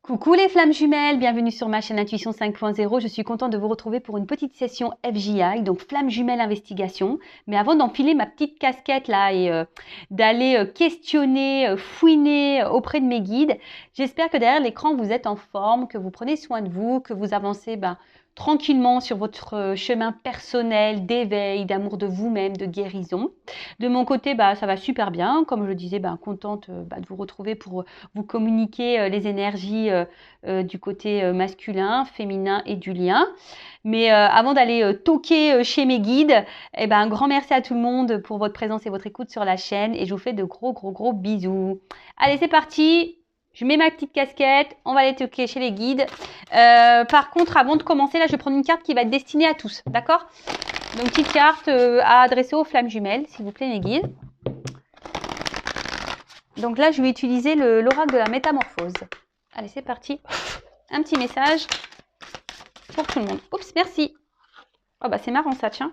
Coucou les flammes jumelles, bienvenue sur ma chaîne Intuition 5.0. Je suis contente de vous retrouver pour une petite session FJI, donc flamme jumelle investigation. Mais avant d'enfiler ma petite casquette là et d'aller questionner, fouiner auprès de mes guides, j'espère que derrière l'écran vous êtes en forme, que vous prenez soin de vous, que vous avancez tranquillement sur votre chemin personnel d'éveil, d'amour de vous-même, de guérison. De mon côté, ça va super bien. Comme je le disais, contente de vous retrouver pour vous communiquer les énergies du côté masculin, féminin et du lien. Mais avant d'aller toquer chez mes guides, un grand merci à tout le monde pour votre présence et votre écoute sur la chaîne. Et je vous fais de gros bisous. Allez, c'est parti! Je mets ma petite casquette, on va aller toquer chez les guides. Par contre, avant de commencer, là, je vais prendre une carte qui va être destinée à tous, d'accord? Donc, petite carte à adresser aux flammes jumelles, s'il vous plaît, mes guides. Donc là, je vais utiliser l'oracle de la métamorphose. Allez, c'est parti. Un petit message pour tout le monde. Oups, merci. Oh, c'est marrant ça, tiens.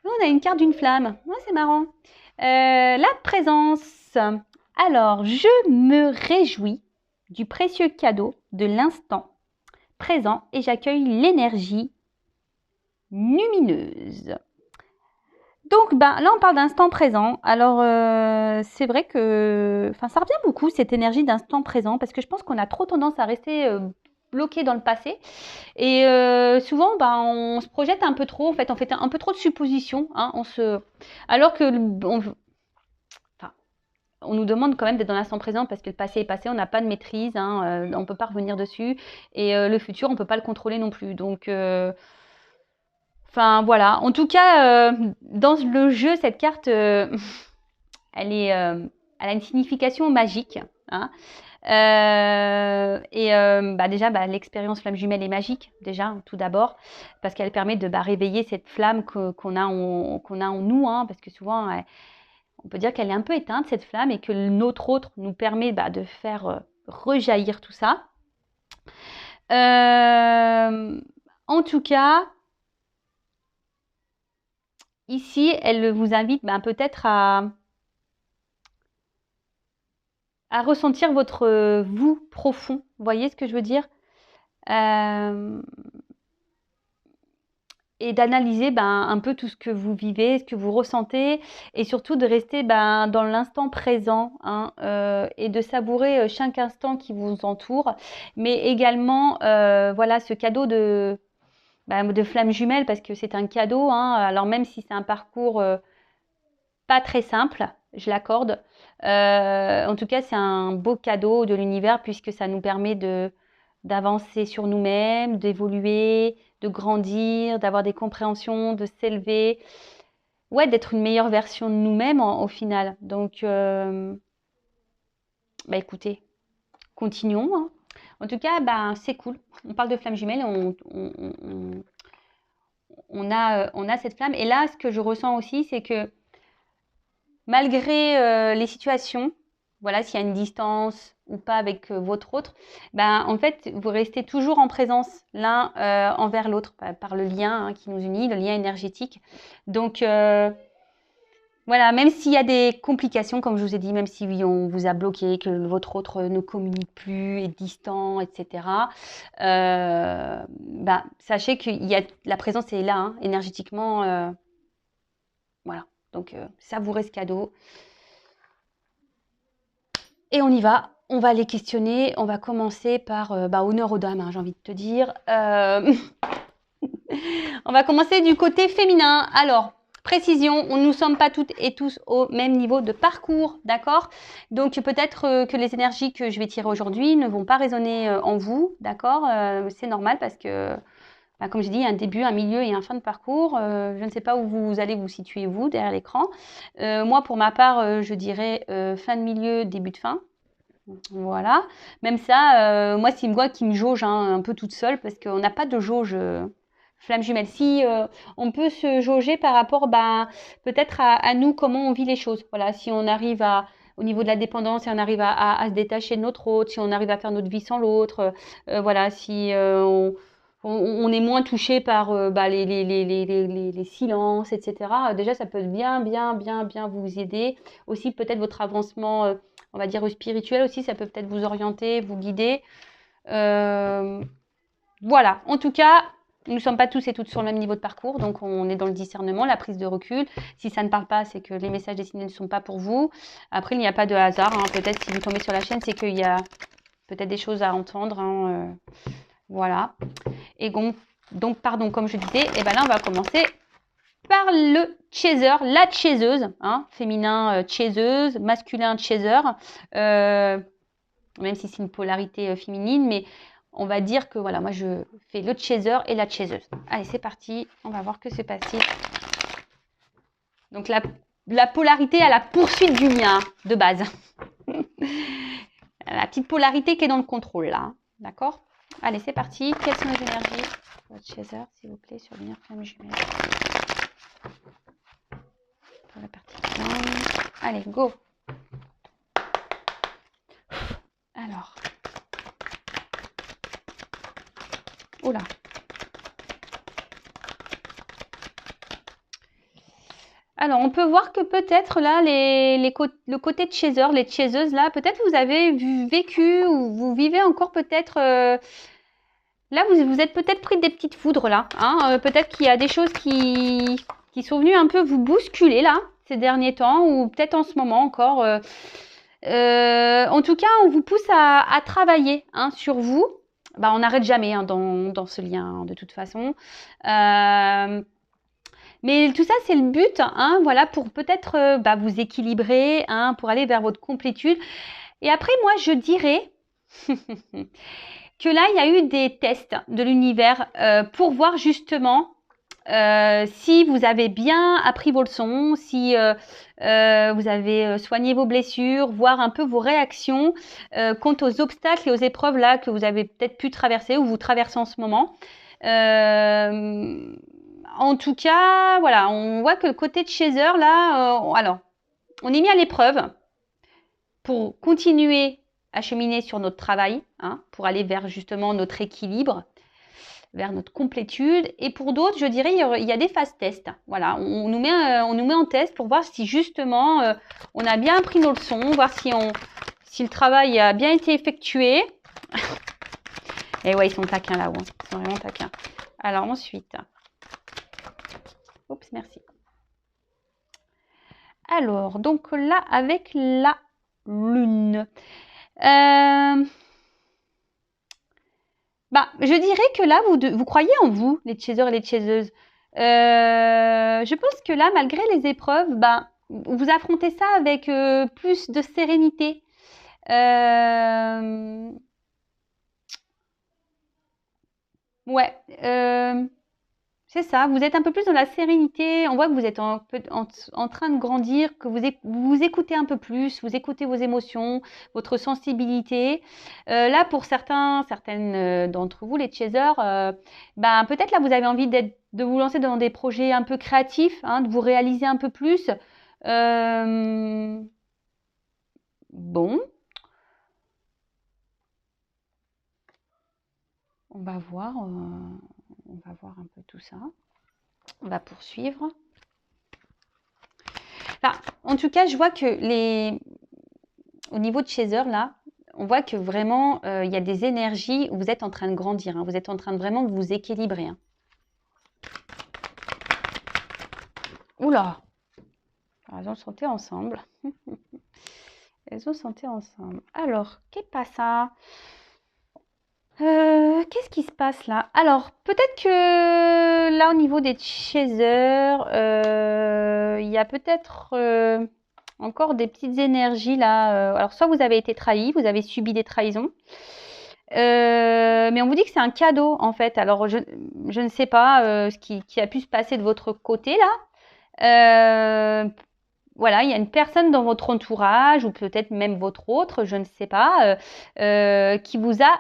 On a une carte d'une flamme. Oh, c'est marrant. La présence. Alors, je me réjouis du précieux cadeau de l'instant présent et j'accueille l'énergie lumineuse. Donc, là, on parle d'instant présent. Alors, c'est vrai que ça revient beaucoup, cette énergie d'instant présent, parce que je pense qu'on a trop tendance à rester bloqué dans le passé. Et souvent, on se projette un peu trop. En fait, on fait un peu trop de suppositions. Hein, alors que on nous demande quand même d'être dans l'instant présent parce que le passé est passé, on n'a pas de maîtrise, hein, on ne peut pas revenir dessus. Et le futur, on ne peut pas le contrôler non plus. Donc, voilà. En tout cas, dans le jeu, cette carte, elle a une signification magique. Hein. Déjà, l'expérience flamme jumelle est magique, déjà, tout d'abord, parce qu'elle permet de réveiller cette flamme qu'on a en nous, hein, parce que souvent, on peut dire qu'elle est un peu éteinte, cette flamme, et que notre autre nous permet de faire rejaillir tout ça. En tout cas, ici, elle vous invite peut-être à ressentir votre vous profond. Vous voyez ce que je veux dire? Et d'analyser un peu tout ce que vous vivez, ce que vous ressentez, et surtout de rester dans l'instant présent, hein, et de savourer chaque instant qui vous entoure, mais également voilà, ce cadeau de flamme jumelle, parce que c'est un cadeau, hein, alors même si c'est un parcours pas très simple, je l'accorde, en tout cas c'est un beau cadeau de l'univers, puisque ça nous permet d'avancer sur nous-mêmes, d'évoluer, de grandir, d'avoir des compréhensions, de s'élever, ouais, d'être une meilleure version de nous-mêmes au final. Donc, écoutez, continuons. Hein. En tout cas, c'est cool. On parle de flamme jumelle, on a cette flamme. Et là, ce que je ressens aussi, c'est que malgré les situations, voilà, s'il y a une distance ou pas avec votre autre, en fait, vous restez toujours en présence l'un envers l'autre par le lien, hein, qui nous unit, le lien énergétique. Donc, voilà, même s'il y a des complications, comme je vous ai dit, même si on vous a bloqué, que votre autre ne communique plus, est distant, etc., sachez que la présence est là, hein, énergétiquement. Voilà, donc savourez ce cadeau. Et on y va, on va les questionner, on va commencer par honneur aux dames, hein, j'ai envie de te dire. On va commencer du côté féminin. Alors, précision, nous ne sommes pas toutes et tous au même niveau de parcours, d'accord? Donc peut-être que les énergies que je vais tirer aujourd'hui ne vont pas résonner en vous, d'accord? C'est normal parce que, comme je dis, il y a un début, un milieu et un fin de parcours. Je ne sais pas où vous allez vous situer, vous, derrière l'écran. Moi, pour ma part, je dirais fin de milieu, début de fin. Voilà. Même ça, moi, c'est moi qui me jauge un peu toute seule parce qu'on n'a pas de jauge flamme jumelle. Si on peut se jauger par rapport peut-être à nous, comment on vit les choses. Voilà, si on arrive au niveau de la dépendance, si on arrive à se détacher de notre autre, si on arrive à faire notre vie sans l'autre, voilà, si on est moins touché par les silences, etc. Déjà, ça peut bien vous aider. Aussi, peut-être votre avancement on va dire spirituel aussi, ça peut peut-être vous orienter, vous guider. Voilà, en tout cas, nous ne sommes pas tous et toutes sur le même niveau de parcours, donc on est dans le discernement, la prise de recul. Si ça ne parle pas, c'est que les messages destinés ne sont pas pour vous. Après, il n'y a pas de hasard, hein. Peut-être si vous tombez sur la chaîne, c'est qu'il y a peut-être des choses à entendre, hein, voilà. Et donc, pardon, comme je disais, et ben là, on va commencer par le chaser, la chaiseuse, hein, féminin chaiseuse, masculin chaser, même si c'est une polarité féminine, mais on va dire que voilà, moi je fais le chaser et la chaiseuse. Allez, c'est parti, on va voir que se passe-t-il. Donc la polarité à la poursuite du bien, de base. La petite polarité qui est dans le contrôle, là. D'accord? Allez, c'est parti. Quelles sont les énergies? Votre chaser, s'il vous plaît, sur lumière flamme jumelle. Pour la partie flamme. Allez, go. Alors. Oula. Alors, on peut voir que peut-être là, le côté de chaser, les chaiseuses là, peut-être vous avez vécu ou vous vivez encore peut-être... là, vous êtes peut-être pris des petites foudres là. Hein, peut-être qu'il y a des choses qui sont venues un peu vous bousculer là, ces derniers temps, ou peut-être en ce moment encore. En tout cas, on vous pousse à travailler hein, sur vous. Bah, on n'arrête jamais hein, dans ce lien, hein, de toute façon. Mais tout ça, c'est le but, hein, voilà, pour peut-être vous équilibrer, hein, pour aller vers votre complétude. Et après, moi, je dirais que là, il y a eu des tests de l'univers pour voir justement si vous avez bien appris vos leçons, si vous avez soigné vos blessures, voir un peu vos réactions quant aux obstacles et aux épreuves là que vous avez peut-être pu traverser ou vous traversez en ce moment. En tout cas, voilà, on voit que le côté de chaser, là, alors, on est mis à l'épreuve pour continuer à cheminer sur notre travail, hein, pour aller vers justement notre équilibre, vers notre complétude. Et pour d'autres, je dirais, il y a des phases tests. Voilà, on nous met en test pour voir si justement on a bien appris nos leçons, voir si le travail a bien été effectué. Et ouais, ils sont taquins là-haut, ils sont vraiment taquins. Alors ensuite... Oups, merci. Alors, donc là, avec la lune. Je dirais que là, vous croyez en vous, les chasers et les chaseuses. Je pense que là, malgré les épreuves, vous affrontez ça avec plus de sérénité. Ouais. C'est ça, vous êtes un peu plus dans la sérénité, on voit que vous êtes en train de grandir, que vous écoutez un peu plus, vous écoutez vos émotions, votre sensibilité. Là, pour certaines d'entre vous, les chasers, peut-être là, vous avez envie de vous lancer dans des projets un peu créatifs, hein, de vous réaliser un peu plus. Bon. On va voir un peu tout ça. On va poursuivre. En tout cas, je vois que au niveau de chaser, là, on voit que vraiment, il y a des énergies où vous êtes en train de grandir. Hein, vous êtes en train de vraiment vous équilibrer. Hein. Oula! Alors, elles ont chanté ensemble. Elles ont chanté ensemble. Alors, qu'est-ce que ça? Qu'est-ce qui se passe là? Alors, peut-être que là, au niveau des chasers, il y a peut-être encore des petites énergies là. Alors, soit vous avez été trahi, vous avez subi des trahisons. Mais on vous dit que c'est un cadeau en fait. Alors, je ne sais pas ce qui a pu se passer de votre côté là. Voilà, il y a une personne dans votre entourage, ou peut-être même votre autre, je ne sais pas, qui vous a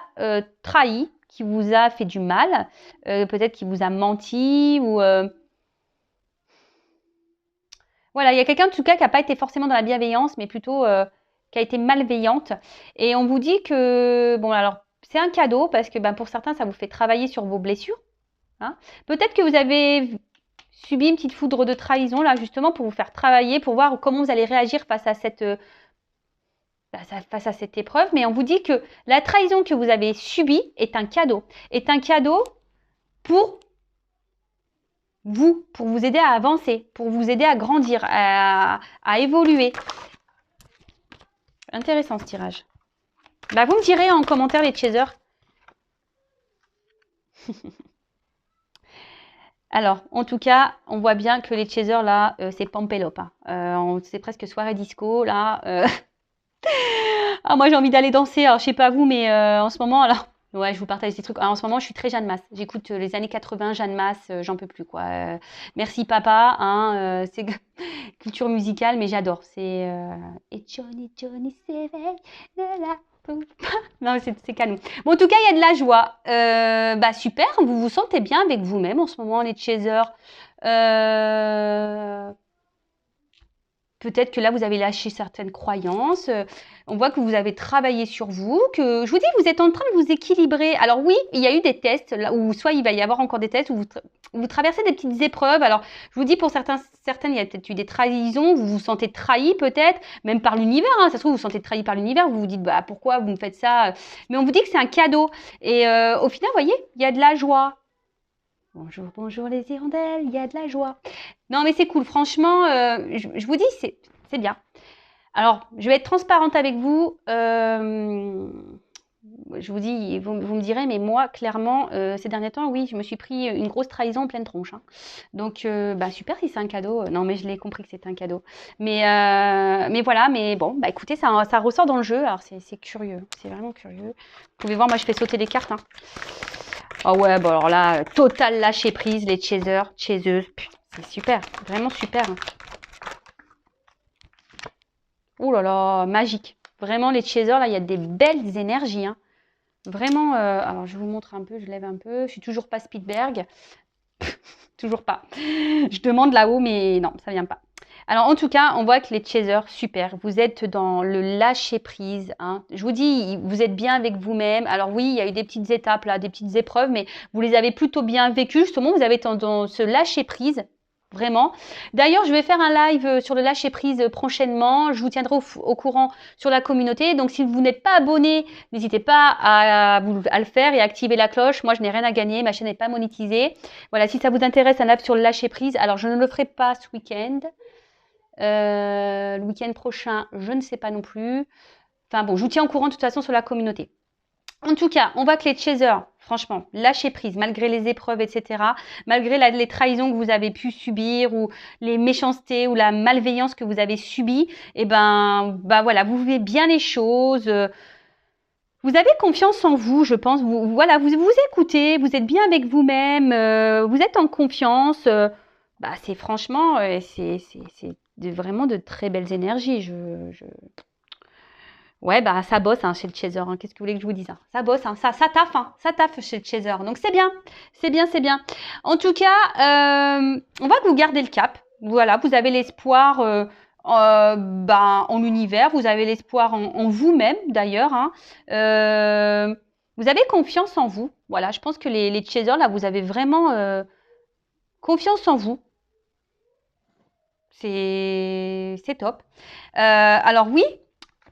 trahi, qui vous a fait du mal, peut-être qui vous a menti, ou... Voilà, il y a quelqu'un en tout cas qui n'a pas été forcément dans la bienveillance, mais plutôt qui a été malveillante. Et on vous dit que, bon alors, c'est un cadeau, parce que pour certains, ça vous fait travailler sur vos blessures. Hein. Peut-être que vous avez... subi une petite foudre de trahison là justement pour vous faire travailler, pour voir comment vous allez réagir face à face à cette épreuve, mais on vous dit que la trahison que vous avez subie est un cadeau pour vous aider à avancer, pour vous aider à grandir, à évoluer. Intéressant ce tirage. Bah, vous me direz en commentaire les chasers. Alors, en tout cas, on voit bien que les chasers là, c'est Pampelope. Hein. C'est presque soirée disco là. Ah, moi j'ai envie d'aller danser. Alors, je sais pas vous, mais en ce moment, alors. Ouais, je vous partage des trucs. Alors, en ce moment, je suis très Jeanne Masse. J'écoute les années 80, Jeanne Masse, j'en peux plus quoi. Merci papa, hein, c'est culture musicale, mais j'adore. C'est et Johnny s'éveille de la poupe. Non, c'est canon. Bon, en tout cas, il y a de la joie. Bah super, vous vous sentez bien avec vous-même en ce moment, les chasers. Peut-être que là, vous avez lâché certaines croyances. On voit que vous avez travaillé sur vous, que je vous dis, vous êtes en train de vous équilibrer. Alors oui, il y a eu des tests, là où soit il va y avoir encore des tests, où vous traversez des petites épreuves. Alors, je vous dis, pour certaines, il y a peut-être eu des trahisons, vous vous sentez trahi peut-être, même par l'univers. Hein. Ça se trouve, vous vous sentez trahi par l'univers, vous vous dites, bah, pourquoi vous me faites ça? Mais on vous dit que c'est un cadeau. Et au final, vous voyez, il y a de la joie. Bonjour, bonjour les hirondelles, il y a de la joie. Non, mais c'est cool, franchement, je vous dis, c'est bien. Alors, je vais être transparente avec vous. Je vous dis, vous me direz, mais moi, clairement, ces derniers temps, oui, je me suis pris une grosse trahison en pleine tronche. Hein. Donc, bah, super si c'est un cadeau. Non, mais je l'ai compris que c'était un cadeau. Mais voilà, mais bon, bah écoutez, ça ressort dans le jeu. Alors, c'est curieux, c'est vraiment curieux. Vous pouvez voir, moi, je fais sauter les cartes. Hein. Ah ouais, bon alors là, total lâcher prise, les chasers, chaseuses, c'est super, vraiment super. Hein. Oh là là, magique. Vraiment, les chasers, là, il y a des belles énergies. Hein. Vraiment, alors je vous montre un peu, je lève un peu. Je suis toujours pas Spielberg. Toujours pas. Je demande là-haut, mais non, ça vient pas. Alors, en tout cas, on voit que les chasers, super. Vous êtes dans le lâcher-prise. Hein. Je vous dis, vous êtes bien avec vous-même. Alors oui, il y a eu des petites étapes, là, des petites épreuves, mais vous les avez plutôt bien vécues. Justement, vous avez été dans ce lâcher-prise. Vraiment. D'ailleurs, je vais faire un live sur le lâcher-prise prochainement. Je vous tiendrai au courant sur la communauté. Donc, si vous n'êtes pas abonné, n'hésitez pas à le faire et à activer la cloche. Moi, je n'ai rien à gagner. Ma chaîne n'est pas monétisée. Voilà, si ça vous intéresse, un live sur le lâcher-prise. Alors, je ne le ferai pas ce week-end. Le week-end prochain, je ne sais pas non plus. Enfin bon, je vous tiens au courant de toute façon sur la communauté. En tout cas, on voit que les chasers, franchement, lâchez prise, malgré les épreuves, etc., malgré les trahisons que vous avez pu subir, ou les méchancetés, ou la malveillance que vous avez subie, et ben voilà, vous vivez bien les choses. Vous avez confiance en vous, je pense. Voilà, vous écoutez, vous êtes bien avec vous-même, vous êtes en confiance. Bah, c'est franchement, c'est vraiment de très belles énergies. Ouais, bah ça bosse hein, chez le chaser. Hein. Qu'est-ce que vous voulez que je vous dise? Hein. Ça bosse, hein. Ça taffe chez le chaser. Donc c'est bien, c'est bien, c'est bien. En tout cas, on voit que vous gardez le cap. Voilà, vous avez l'espoir en l'univers, vous avez l'espoir en vous-même d'ailleurs. Hein. Vous avez confiance en vous. Voilà, je pense que les chasers, là, vous avez vraiment confiance en vous. C'est top. Alors oui,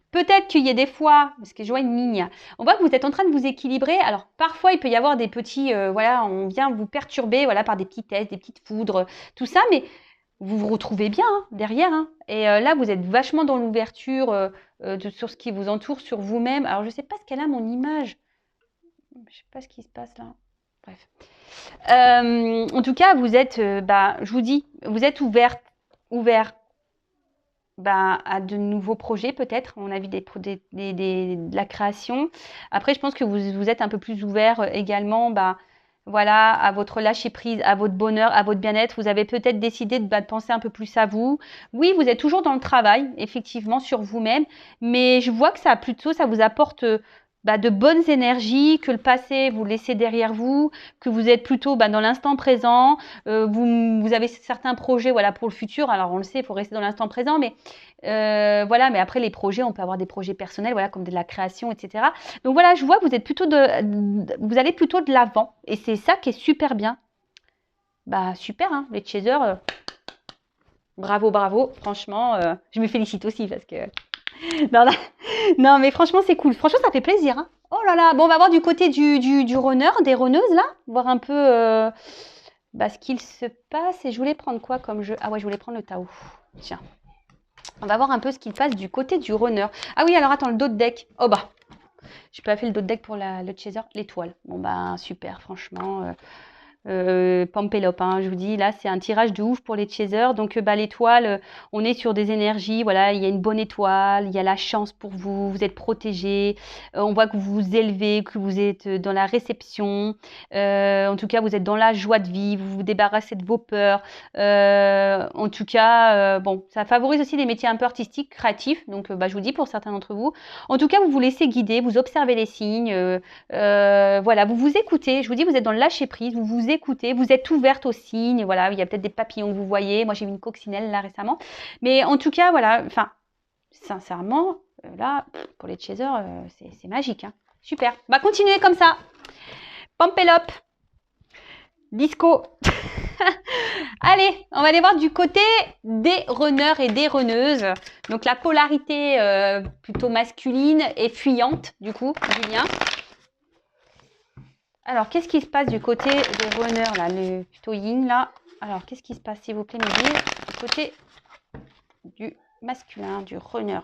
peut-être qu'il y a des fois, parce que je vois une ligne, on voit que vous êtes en train de vous équilibrer. Alors, parfois, il peut y avoir des petits, voilà, on vient vous perturber, voilà, par des petits tests, des petites foudres, tout ça, mais vous vous retrouvez bien hein, derrière. Hein. Et là, vous êtes vachement dans l'ouverture sur ce qui vous entoure, sur vous-même. Alors, je ne sais pas ce qu'elle a, mon image. Je ne sais pas ce qui se passe là. Bref. En tout cas, vous êtes, je vous dis, vous êtes ouvert à de nouveaux projets peut-être. On a vu de la création. Après, je pense que vous êtes un peu plus ouvert également voilà, à votre lâcher-prise, à votre bonheur, à votre bien-être. Vous avez peut-être décidé de penser un peu plus à vous. Oui, vous êtes toujours dans le travail, effectivement, sur vous-même. Mais je vois que ça vous apporte de bonnes énergies, que le passé, vous le laissez derrière vous, que vous êtes plutôt dans l'instant présent. Vous avez certains projets voilà, pour le futur. Alors, on le sait, il faut rester dans l'instant présent. Mais voilà, mais après, les projets, on peut avoir des projets personnels, voilà, comme de la création, etc. Donc, voilà, je vois que vous êtes plutôt vous allez plutôt de l'avant. Et c'est ça qui est super bien. Bah, super, hein, les chasers. Bravo, bravo. Franchement, je me félicite aussi parce que Non, non, mais franchement, c'est cool. Franchement, ça fait plaisir, hein. Oh là là. Bon, on va voir du côté du runner, des runneuses, là. Voir un peu ce qu'il se passe. Et je voulais prendre quoi comme jeu? Ah ouais, je voulais prendre le Tao. Tiens. On va voir un peu ce qu'il passe du côté du runner. Ah oui, alors attends, le dos de deck. Oh bah. J'ai pas fait le dos de deck pour le chaser. L'étoile. Bon bah, super, franchement. Pampelope, hein, je vous dis, là, c'est un tirage de ouf pour les chasers. Donc, l'étoile, on est sur des énergies. Voilà, il y a une bonne étoile, il y a la chance pour vous, vous êtes protégé. On voit que vous vous élevez, que vous êtes dans la réception. En tout cas, vous êtes dans la joie de vivre, vous vous débarrassez de vos peurs. En tout cas, bon, ça favorise aussi des métiers un peu artistiques, créatifs. Donc, je vous dis, pour certains d'entre vous. En tout cas, vous vous laissez guider, vous observez les signes. Voilà, vous vous écoutez. Je vous dis, vous êtes dans le lâcher prise, vous vous écoutez, vous êtes ouverte aux signes. Voilà, il y a peut-être des papillons que vous voyez. Moi, j'ai vu une coccinelle là récemment. Mais en tout cas, voilà, enfin, sincèrement, là, pour les chasers, c'est magique, hein. Super. Bah, continuez comme ça. Pampelope. Disco. Allez, on va aller voir du côté des runners et des runneuses. Donc, la polarité plutôt masculine et fuyante, du coup, Julien. Alors, qu'est-ce qui se passe du côté des runners, là, le plutôt yin, là? Alors, qu'est-ce qui se passe, s'il vous plaît, me dire, du côté du masculin, du runner.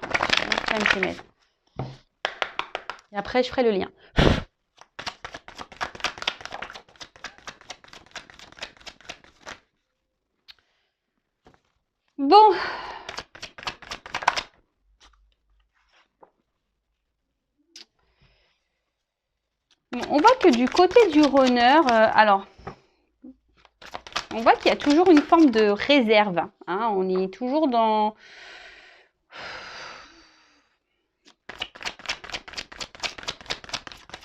Et après, je ferai le lien. Bon. On voit que du côté du runner, alors, on voit qu'il y a toujours une forme de réserve, hein. On est toujours dans...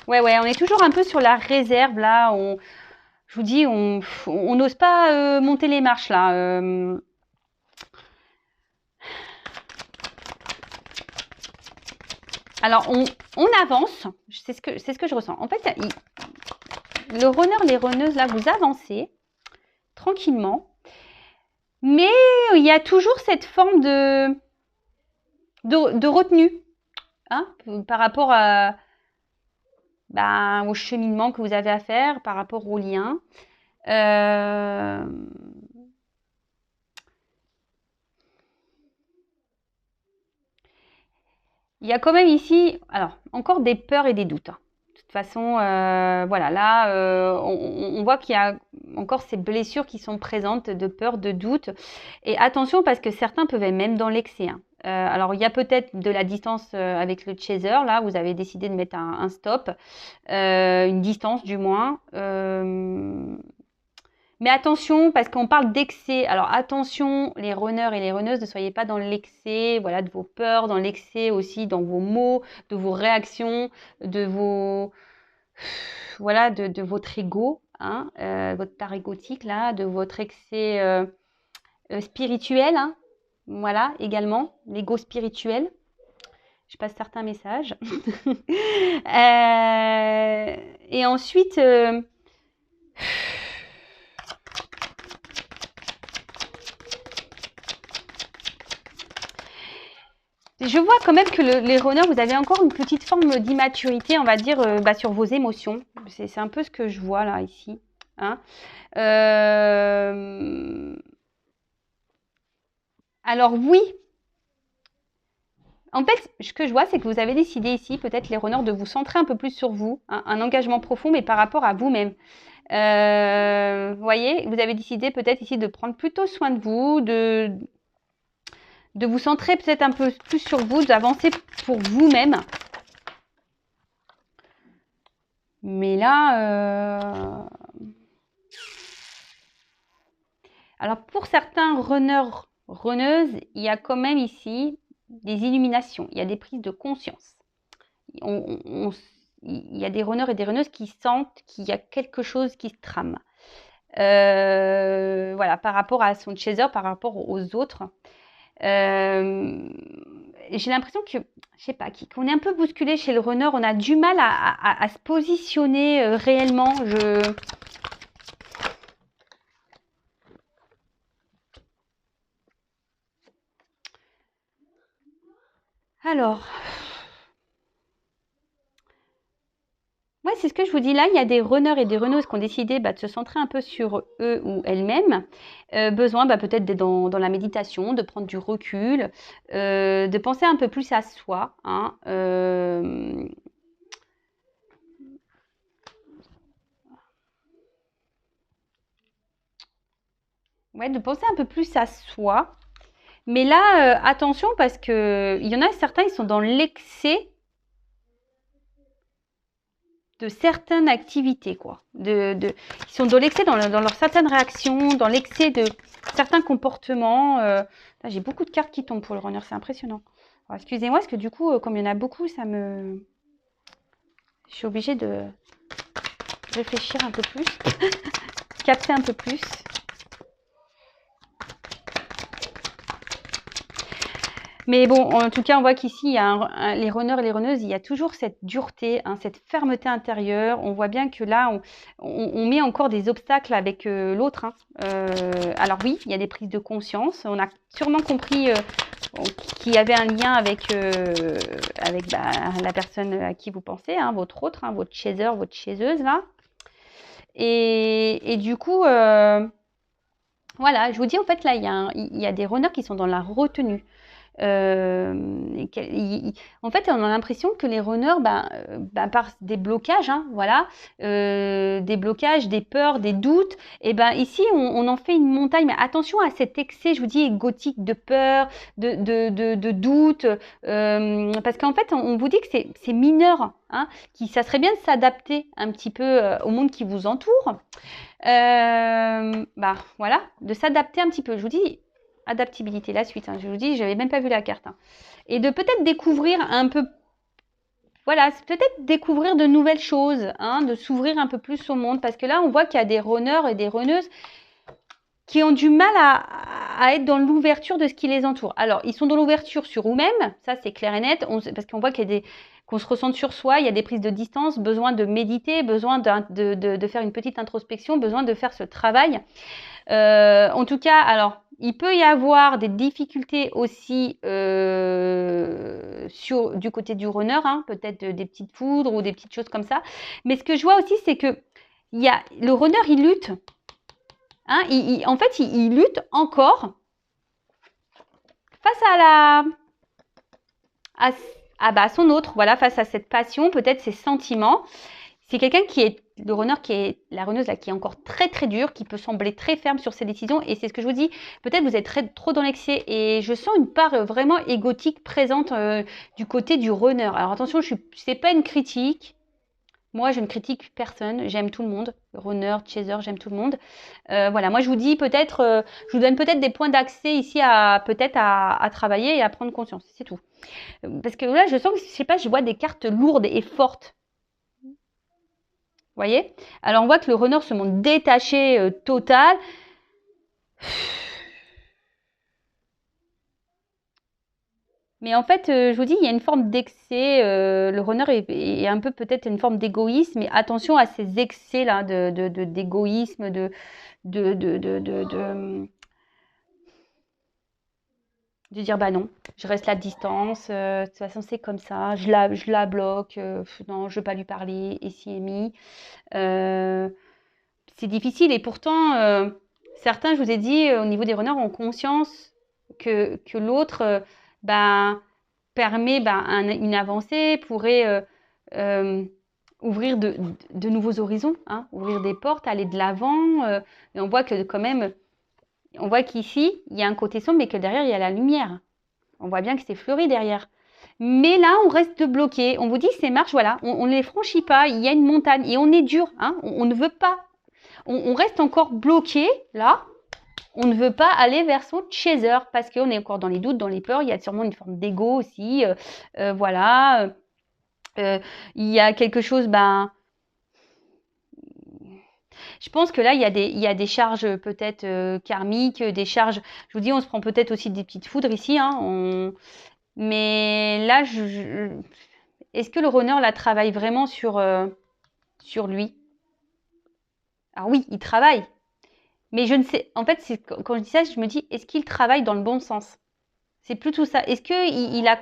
Ouais, on est toujours un peu sur la réserve, là. Je vous dis, on n'ose pas monter les marches, là. Alors, on avance. C'est ce que je ressens. En fait, le runner, les runneuses, là, vous avancez tranquillement. Mais il y a toujours cette forme de retenue, hein, par rapport au cheminement que vous avez à faire, par rapport au lien. Il y a quand même ici, alors, encore des peurs et des doutes, hein. De toute façon, voilà, là, on voit qu'il y a encore ces blessures qui sont présentes de peur, de doute. Et attention, parce que certains peuvent être même dans l'excès, hein. Alors, il y a peut-être de la distance avec le chaser. Là, vous avez décidé de mettre un stop, une distance du moins. Mais attention, parce qu'on parle d'excès. Alors attention, les runners et les runneuses, ne soyez pas dans l'excès, voilà, de vos peurs, dans l'excès aussi, dans vos mots, de vos réactions, de vos, voilà, de votre ego, hein, votre tarégotique là, de votre excès spirituel, hein, voilà, également, l'ego spirituel. Je passe certains messages. Et ensuite. Je vois quand même que les runners, vous avez encore une petite forme d'immaturité, on va dire, sur vos émotions. C'est un peu ce que je vois là, ici, hein. Alors oui, en fait, ce que je vois, c'est que vous avez décidé ici, peut-être les runners, de vous centrer un peu plus sur vous, hein, un engagement profond, mais par rapport à vous-même. Vous voyez, vous avez décidé peut-être ici de prendre plutôt soin de vous, de vous centrer peut-être un peu plus sur vous, d'avancer pour vous-même. Mais là, alors pour certains runners, runneuses, il y a quand même ici des illuminations, il y a des prises de conscience. Il y a des runners et des runneuses qui sentent qu'il y a quelque chose qui se trame. Voilà, par rapport à son chaser, par rapport aux autres. J'ai l'impression que, je sais pas, qu'on est un peu bousculé chez le runner, on a du mal à se positionner réellement. Alors, ouais, c'est ce que je vous dis là. Il y a des runners et des runneuses qui ont décidé de se centrer un peu sur eux ou elles-mêmes. Besoin peut-être d'être dans la méditation, de prendre du recul, de penser un peu plus à soi. Hein, ouais, de penser un peu plus à soi. Mais là, attention parce que il y en a certains, ils sont dans l'excès de certaines activités, quoi. Ils sont dans l'excès dans leurs certaines réactions, dans l'excès de certains comportements. Là, j'ai beaucoup de cartes qui tombent pour le runner, c'est impressionnant. Alors, excusez-moi, parce que du coup, comme il y en a beaucoup, je suis obligée de réfléchir un peu plus, capter un peu plus. Mais bon, en tout cas, on voit qu'ici, il y a les runners et les runneuses, il y a toujours cette dureté, hein, cette fermeté intérieure. On voit bien que là, on met encore des obstacles avec l'autre. Hein. Alors oui, il y a des prises de conscience. On a sûrement compris qu'il y avait un lien avec la personne à qui vous pensez, hein, votre autre, hein, votre chaser, votre chaiseuse, là. Et du coup, voilà, je vous dis, en fait, là, il y a des runners qui sont dans la retenue. En fait, on a l'impression que les runners, par des blocages, hein, voilà, des blocages, des peurs, des doutes, et ici, on en fait une montagne. Mais attention à cet excès, je vous dis, égotique de peur, de doute, parce qu'en fait, on vous dit que c'est mineur, hein, ça serait bien de s'adapter un petit peu au monde qui vous entoure. Voilà, de s'adapter un petit peu. Je vous dis, adaptabilité, la suite. Hein, je vous dis, j'avais même pas vu la carte. Hein. Et de peut-être découvrir un peu, voilà, c'est peut-être découvrir de nouvelles choses, hein, de s'ouvrir un peu plus au monde. Parce que là, on voit qu'il y a des runners et des runneuses qui ont du mal à être dans l'ouverture de ce qui les entoure. Alors, ils sont dans l'ouverture sur eux-mêmes, ça c'est clair et net, parce qu'on voit qu'il y a qu'on se ressente sur soi, il y a des prises de distance, besoin de méditer, besoin de faire une petite introspection, besoin de faire ce travail. En tout cas, alors, il peut y avoir des difficultés aussi du côté du runner, hein, peut-être des petites foudres ou des petites choses comme ça. Mais ce que je vois aussi, c'est que le runner, il lutte. Hein, en fait, il lutte encore face à son autre, voilà, face à cette passion, peut-être ses sentiments. C'est quelqu'un le runner la runneuse là, qui est encore très très dure, qui peut sembler très ferme sur ses décisions. Et c'est ce que je vous dis, peut-être vous êtes trop dans l'excès. Et je sens une part vraiment égotique présente du côté du runner. Alors attention, c'est pas une critique. Moi, je ne critique personne, j'aime tout le monde. Runner, chaser, j'aime tout le monde. Voilà, moi je vous dis peut-être, je vous donne peut-être des points d'accès ici à travailler et à prendre conscience, c'est tout. Parce que là, je sens que, je sais pas, je vois des cartes lourdes et fortes. Vous voyez? Alors on voit que le runner se montre détaché total. Mais en fait, je vous dis, il y a une forme d'excès. Le runner est un peu peut-être une forme d'égoïsme. Mais attention à ces excès-là d'égoïsme, de dire bah non, je reste à distance, de toute façon c'est comme ça, je la bloque, non, je veux pas lui parler, et si et mi. C'est difficile et pourtant, certains, je vous ai dit, au niveau des runners, ont conscience que l'autre permet une avancée, pourrait ouvrir de nouveaux horizons, hein, ouvrir des portes, aller de l'avant. Et on voit que quand même, on voit qu'ici, il y a un côté sombre, mais que derrière, il y a la lumière. On voit bien que c'est fleuri derrière. Mais là, on reste bloqué. On vous dit, ces marches, voilà, on ne les franchit pas. Il y a une montagne et on est dur. Hein, on ne veut pas. On reste encore bloqué, là. On ne veut pas aller vers son chaser parce qu'on est encore dans les doutes, dans les peurs. Il y a sûrement une forme d'ego aussi. Voilà. Il y a quelque chose, je pense que là, il y a des charges peut-être karmiques, des charges. Je vous dis, on se prend peut-être aussi des petites foudres ici. Hein, mais là, est-ce que le runner là travaille vraiment sur lui? Alors oui, il travaille. Mais je ne sais. En fait, quand je dis ça, je me dis, est-ce qu'il travaille dans le bon sens? C'est plutôt ça. Est-ce qu'il a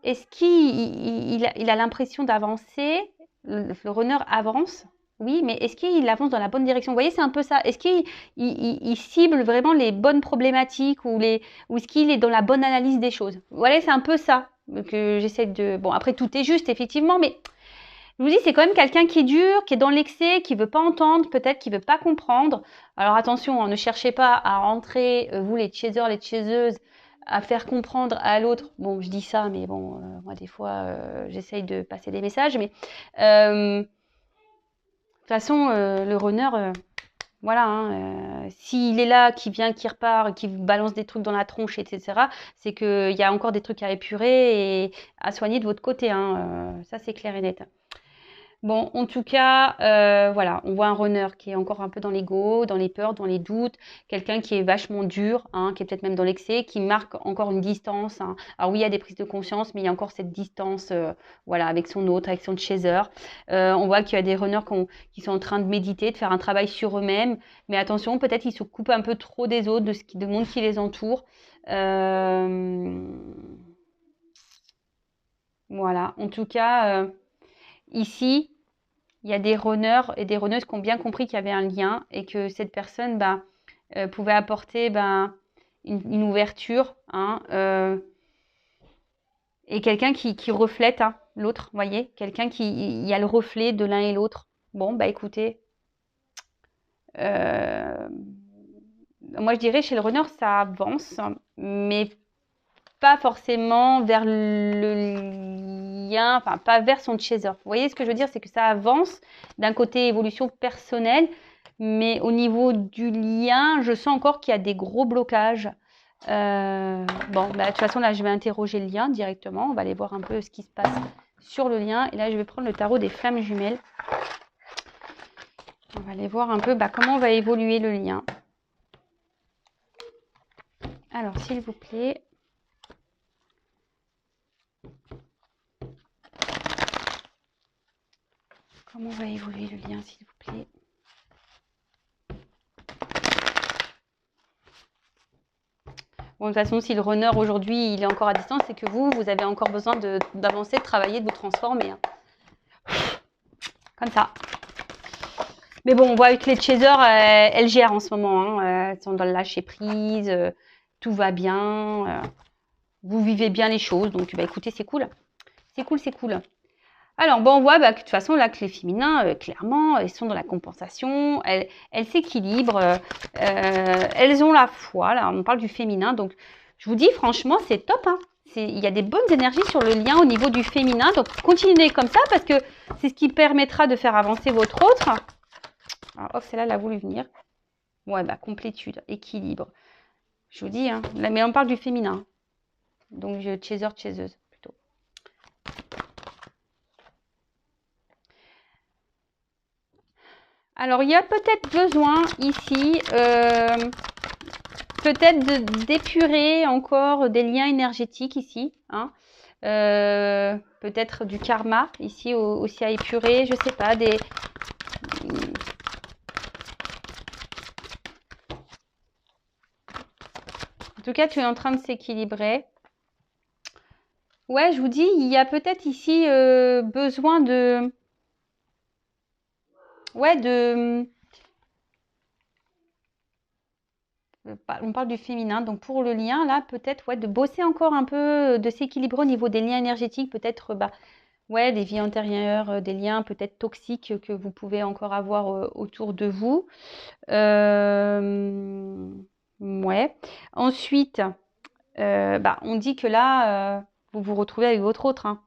est-ce qu'il a l'impression d'avancer? Le runner avance, oui, mais est-ce qu'il avance dans la bonne direction? Vous voyez, c'est un peu ça. Est-ce qu'il cible vraiment les bonnes problématiques ou est-ce qu'il est dans la bonne analyse des choses? Voilà, c'est un peu ça que j'essaie de... Bon, après, tout est juste, effectivement, mais je vous dis, c'est quand même quelqu'un qui est dur, qui est dans l'excès, qui veut pas entendre, peut-être qui veut pas comprendre. Alors attention, hein, ne cherchez pas à rentrer, vous les chasers, les chaseuses, à faire comprendre à l'autre. Bon, je dis ça, mais bon, moi des fois, j'essaye de passer des messages, mais de toute façon, le runner, voilà, hein, s'il est là, qui vient, qui repart, qui vous balance des trucs dans la tronche, etc., c'est qu'il y a encore des trucs à épurer et à soigner de votre côté, hein, ça c'est clair et net. Bon, en tout cas, voilà, on voit un runner qui est encore un peu dans l'ego, dans les peurs, dans les doutes, quelqu'un qui est vachement dur, hein, qui est peut-être même dans l'excès, qui marque encore une distance, hein. Alors oui, il y a des prises de conscience, mais il y a encore cette distance, voilà, avec son autre, avec son chaser. On voit qu'il y a des runners qui sont en train de méditer, de faire un travail sur eux-mêmes, mais attention, peut-être ils se coupent un peu trop des autres, du monde qui les entoure. Voilà, en tout cas, ici, il y a des runners et des runneuses qui ont bien compris qu'il y avait un lien et que cette personne pouvait apporter une ouverture, hein, et quelqu'un qui reflète, hein, l'autre, vous voyez, quelqu'un il y a le reflet de l'un et l'autre. Bon, bah écoutez, moi je dirais chez le runner ça avance, mais pas forcément vers le lien, enfin pas vers son chaser. Vous voyez ce que je veux dire, c'est que ça avance d'un côté évolution personnelle, mais au niveau du lien, je sens encore qu'il y a des gros blocages. Bon, de toute façon là, je vais interroger le lien directement. On va aller voir un peu ce qui se passe sur le lien. Et là, je vais prendre le tarot des flammes jumelles. On va aller voir un peu comment va évoluer le lien. Alors, s'il vous plaît. Comment va évoluer le lien, s'il vous plaît? Bon, de toute façon, si le runner aujourd'hui il est encore à distance, c'est que vous avez encore besoin d'avancer, de travailler, de vous transformer, hein. Comme ça. Mais bon, on voit avec les chasers, elles gèrent en ce moment, hein, elles sont dans le lâcher prise, tout va bien, vous vivez bien les choses, donc écoutez, c'est cool. C'est cool, c'est cool. Alors, bon, on voit que de toute façon, là, que les féminins, clairement, elles sont dans la compensation, elles s'équilibrent, elles ont la foi, là, on parle du féminin, donc je vous dis, franchement, c'est top, hein. Il y a des bonnes énergies sur le lien au niveau du féminin, donc continuez comme ça, parce que c'est ce qui permettra de faire avancer votre autre. Alors, hop, celle-là, elle a voulu venir. Ouais, complétude, équilibre. Je vous dis, hein, là, mais on parle du féminin, donc chaser, chaseuse. Alors, il y a peut-être besoin ici, peut-être d'épurer encore des liens énergétiques ici, hein. Peut-être du karma ici aussi à épurer, je sais pas, En tout cas, tu es en train de s'équilibrer. Ouais, je vous dis, il y a peut-être ici besoin de... Ouais, on parle du féminin, donc pour le lien, là, peut-être de bosser encore un peu, de s'équilibrer au niveau des liens énergétiques, peut-être ouais, des vies antérieures, des liens peut-être toxiques que vous pouvez encore avoir autour de vous. Ouais. Ensuite, on dit que là, vous vous retrouvez avec votre autre, hein.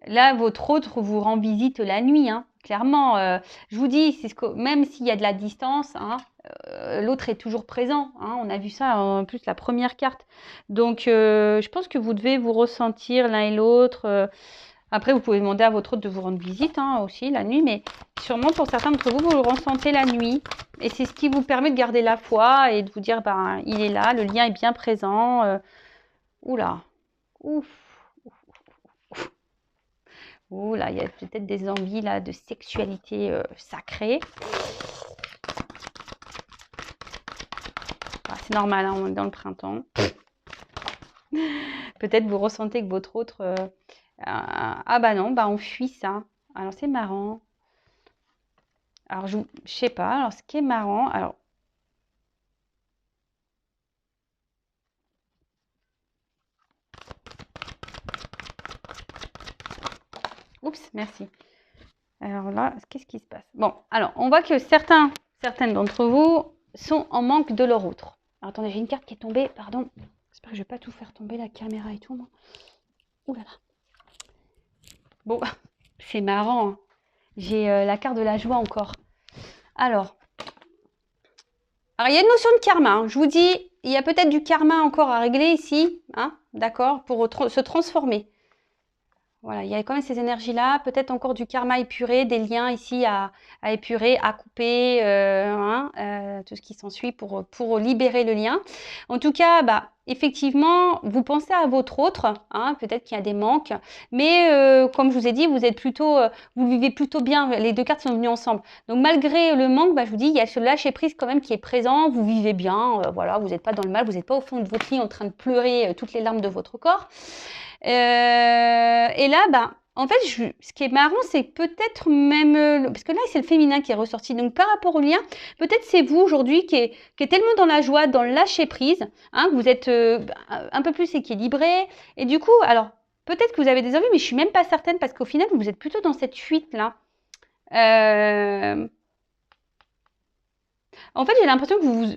Là, votre autre vous rend visite la nuit, hein, clairement. Je vous dis, même s'il y a de la distance, hein, l'autre est toujours présent, hein. On a vu ça en plus la première carte. Donc, je pense que vous devez vous ressentir l'un et l'autre. Après, vous pouvez demander à votre autre de vous rendre visite, hein, aussi la nuit, mais sûrement pour certains d'entre vous, vous le ressentez la nuit. Et c'est ce qui vous permet de garder la foi et de vous dire, il est là, le lien est bien présent. Oula, ouf. Oh là, il y a peut-être des envies là de sexualité sacrée. c'est normal, hein, on est dans le printemps. Peut-être vous ressentez que votre autre... ah bah non, bah on fuit ça. Alors c'est marrant. Alors je sais pas, alors ce qui est marrant, alors... Oups, merci. Alors là, qu'est-ce qui se passe? Bon, alors on voit que certaines d'entre vous sont en manque de leur autre. Alors, attendez, j'ai une carte qui est tombée, pardon. J'espère que je vais pas tout faire tomber, la caméra et tout, moi. Ouh là là. Bon, c'est marrant, hein. J'ai la carte de la joie encore. Alors, il y a une notion de karma, hein. Je vous dis, il y a peut-être du karma encore à régler ici, hein, d'accord, pour se transformer. Voilà, il y a quand même ces énergies-là, peut-être encore du karma épuré, des liens ici à épurer, à couper, tout ce qui s'ensuit pour libérer le lien. En tout cas, bah, effectivement, vous pensez à votre autre, hein, peut-être qu'il y a des manques, mais comme je vous ai dit, vous êtes plutôt, vous vivez plutôt bien, les deux cartes sont venues ensemble. Donc malgré le manque, bah, je vous dis, il y a ce lâcher-prise quand même qui est présent, vous vivez bien, voilà, vous n'êtes pas dans le mal, vous n'êtes pas au fond de votre lit en train de pleurer toutes les larmes de votre corps. Et là, bah, en fait, ce qui est marrant, c'est peut-être même... parce que là, c'est le féminin qui est ressorti. Donc, par rapport au lien, peut-être c'est vous aujourd'hui qui est tellement dans la joie, dans le lâcher-prise, hein, que vous êtes un peu plus équilibré. Et du coup, alors, peut-être que vous avez des envies, mais je ne suis même pas certaine parce qu'au final, vous êtes plutôt dans cette fuite-là. En fait, j'ai l'impression que vous...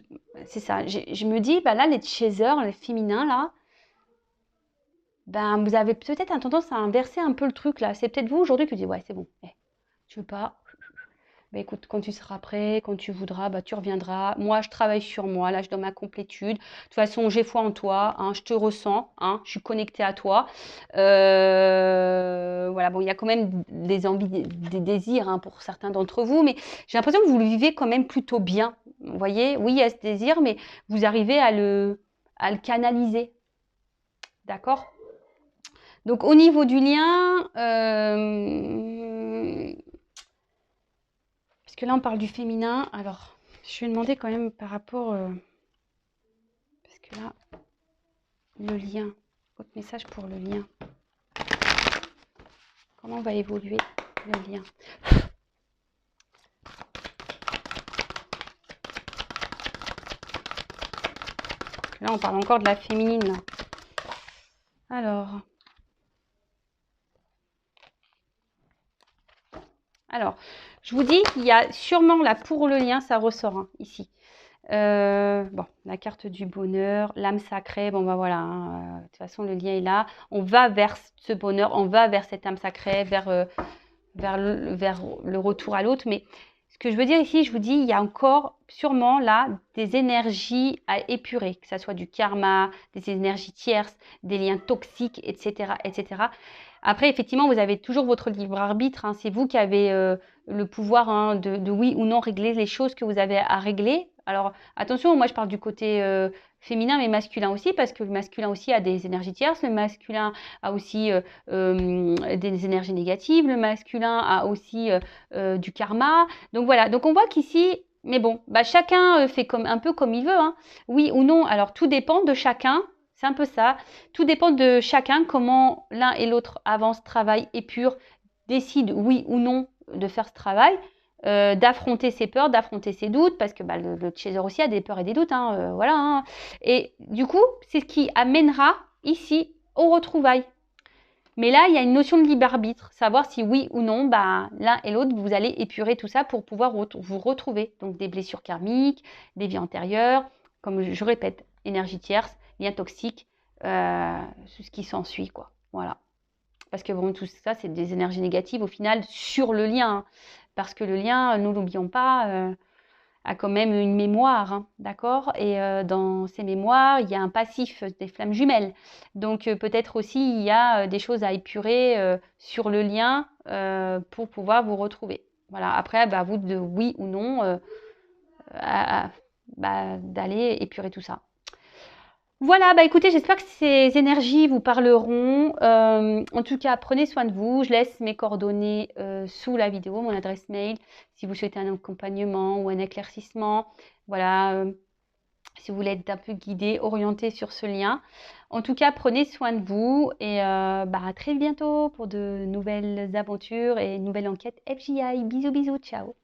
C'est ça. Je me dis, bah là, les chasers, les féminins, là, ben, vous avez peut-être un tendance à inverser un peu le truc là. C'est peut-être vous aujourd'hui qui dites ouais, c'est bon, tu veux pas? Ben écoute, quand tu seras prêt, quand tu voudras, bah, tu reviendras. Moi, je travaille sur moi, là, je donne ma complétude. De toute façon, j'ai foi en toi, hein, je te ressens, hein, je suis connectée à toi. Voilà, bon, il y a quand même des envies, des désirs hein, pour certains d'entre vous, mais j'ai l'impression que vous le vivez quand même plutôt bien. Vous voyez, oui, il y a ce désir, mais vous arrivez à le canaliser. D'accord? Donc au niveau du lien, parce que là on parle du féminin, alors je vais demander quand même par rapport, parce que là, le lien, votre message pour le lien, comment va évoluer le lien? Là on parle encore de la féminine. Là. Alors, je vous dis, il y a sûrement là pour le lien, ça ressort hein, ici. Bon, la carte du bonheur, l'âme sacrée, bon bah voilà, hein, de toute façon le lien est là. On va vers ce bonheur, on va vers cette âme sacrée, vers le retour à l'autre. Mais ce que je veux dire ici, je vous dis, il y a encore sûrement là des énergies à épurer, que ce soit du karma, des énergies tierces, des liens toxiques, etc., etc. Après, effectivement, vous avez toujours votre libre arbitre. Hein, c'est vous qui avez le pouvoir hein, de oui ou non régler les choses que vous avez à régler. Alors, attention, moi je parle du côté féminin, mais masculin aussi, parce que le masculin aussi a des énergies tierces. Le masculin a aussi des énergies négatives. Le masculin a aussi du karma. Donc voilà, donc on voit qu'ici, mais bon, bah, chacun fait un peu comme il veut. Hein. Oui ou non, alors tout dépend de chacun. C'est un peu ça. Tout dépend de chacun, comment l'un et l'autre avancent, travaillent, épurent, décident oui ou non de faire ce travail, d'affronter ses peurs, d'affronter ses doutes, parce que bah, le chaser aussi a des peurs et des doutes. Hein, voilà, hein. Et du coup, c'est ce qui amènera ici aux retrouvailles. Mais là, il y a une notion de libre arbitre, savoir si oui ou non, bah, l'un et l'autre, vous allez épurer tout ça pour pouvoir vous retrouver. Donc des blessures karmiques, des vies antérieures, comme je répète, énergie tierce, lien toxique, ce qui s'ensuit, quoi. Voilà. Parce que bon, tout ça, c'est des énergies négatives au final sur le lien. Hein. Parce que le lien, nous l'oublions pas, a quand même une mémoire, hein, d'accord? Et dans ces mémoires, il y a un passif des flammes jumelles. Donc peut-être aussi il y a des choses à épurer sur le lien pour pouvoir vous retrouver. Voilà. Après, bah, vous de oui ou non d'aller épurer tout ça. Voilà, bah écoutez, j'espère que ces énergies vous parleront. En tout cas, prenez soin de vous. Je laisse mes coordonnées sous la vidéo, mon adresse mail, si vous souhaitez un accompagnement ou un éclaircissement. Voilà, si vous voulez être un peu guidé, orienté sur ce lien. En tout cas, prenez soin de vous et à très bientôt pour de nouvelles aventures et une nouvelle enquête FGI. Bisous, bisous, ciao.